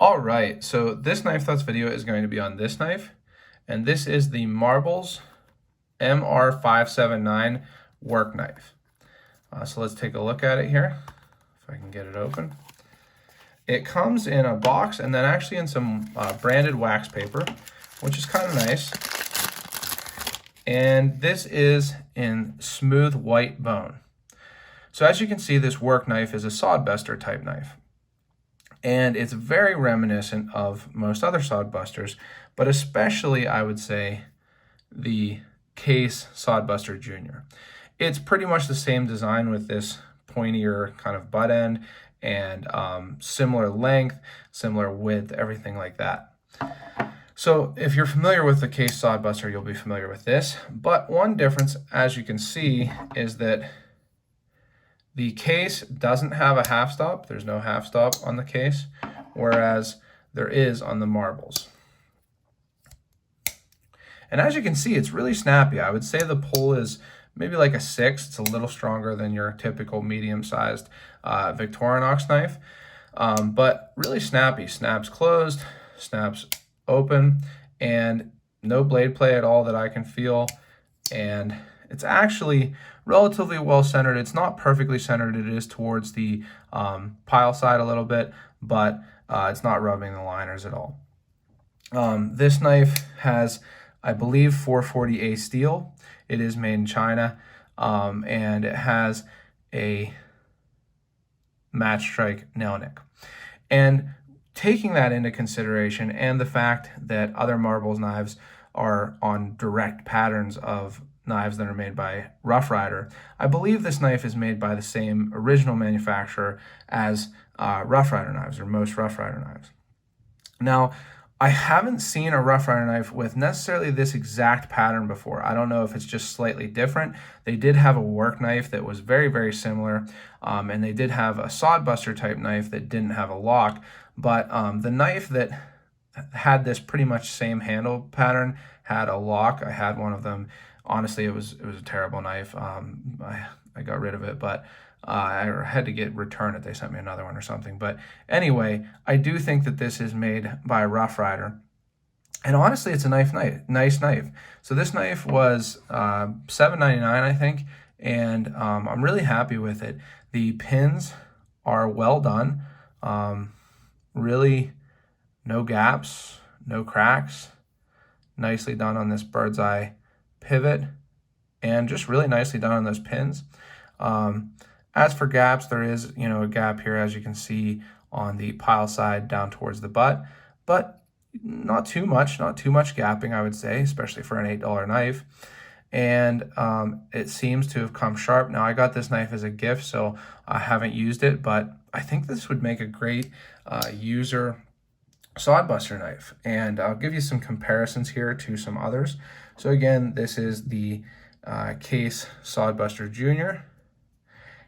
All right, so this Knife Thoughts video is going to be on this knife, and this is the Marbles MR579 work knife. So let's take a look at it here, if I can get it open. It comes in a box and then actually in some branded wax paper, which is kind of nice. And this is in smooth white bone. So as you can see, this work knife is a Sodbuster type knife. And it's very reminiscent of most other Sodbusters, but especially, I would say, the Case Sodbuster Jr. It's pretty much the same design with this pointier kind of butt end and similar length, similar width, everything like that. So if you're familiar with the Case Sodbuster, you'll be familiar with this. But one difference, as you can see, is that the Case doesn't have a half stop. There's no half stop on the Case, whereas there is on the Marbles. And as you can see, it's really snappy. I would say the pull is maybe like a 6. It's a little stronger than your typical medium-sized Victorinox knife, but really snappy. Snaps closed, snaps open, and no blade play at all that I can feel. And it's actually relatively well centered. It's not perfectly centered. It is towards the pile side a little bit, but it's not rubbing the liners at all. This knife has, I believe, 440A steel. It is made in China, and it has a match strike nail nick. And taking that into consideration, and the fact that other Marbles knives are on direct patterns of knives that are made by Rough Rider, I believe this knife is made by the same original manufacturer as Rough Rider knives, or most Rough Rider knives. Now, I haven't seen a Rough Rider knife with necessarily this exact pattern before. I don't know if it's just slightly different. They did have a work knife that was very, very similar, and they did have a Sodbuster type knife that didn't have a lock, but the knife that had this pretty much same handle pattern had a lock. I had one of them. Honestly, it was a terrible knife. I got rid of it, but I had to return it. They sent me another one or something. But anyway, I do think that this is made by Rough Rider. And honestly, it's a nice knife. So this knife was $7.99, I think, and I'm really happy with it. The pins are well done. Really no gaps, no cracks. Nicely done on this bird's eye pivot, and just really nicely done on those pins. As for gaps, there is, a gap here, as you can see, on the pile side down towards the butt, but not too much gapping, I would say, especially for an $8 knife. And it seems to have come sharp. Now, I got this knife as a gift, so I haven't used it, but I think this would make a great user Sodbuster knife. And I'll give you some comparisons here to some others. So again, this is the Case Sodbuster Jr.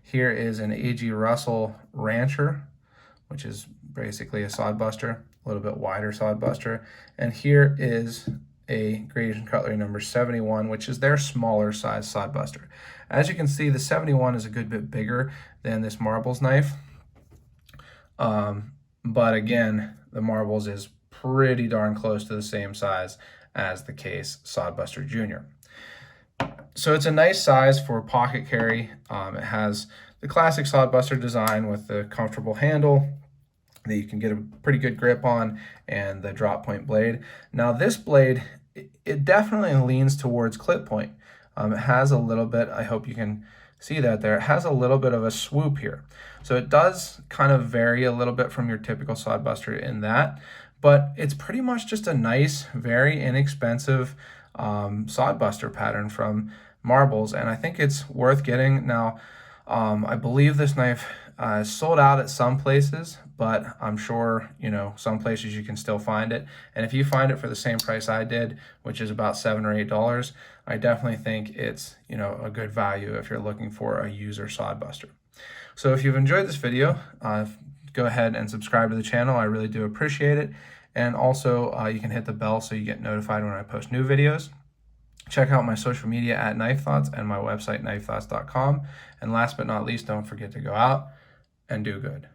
Here is an A.G. Russell Rancher, which is basically a Sodbuster, a little bit wider Sodbuster. And here is a Great Asian Cutlery number 71, which is their smaller size Sodbuster. As you can see, the 71 is a good bit bigger than this Marbles knife. But again, the Marbles is pretty darn close to the same size as the Case Sodbuster Jr. So it's a nice size for pocket carry. It has the classic Sodbuster design with the comfortable handle that you can get a pretty good grip on, and the drop point blade. Now this blade, it definitely leans towards clip point. It has a little bit, I hope you can see that there, it has a little bit of a swoop here. So it does kind of vary a little bit from your typical Sodbuster in that, but it's pretty much just a nice, very inexpensive Sodbuster pattern from Marbles, and I think it's worth getting. Now, I believe this knife is sold out at some places, but I'm sure, some places you can still find it. And if you find it for the same price I did, which is about $7 or $8, I definitely think it's, a good value if you're looking for a user Sodbuster. So if you've enjoyed this video, go ahead and subscribe to the channel. I really do appreciate it. And also, you can hit the bell so you get notified when I post new videos. Check out my social media at Knife Thoughts and my website, knifethoughts.com. And last but not least, don't forget to go out and do good.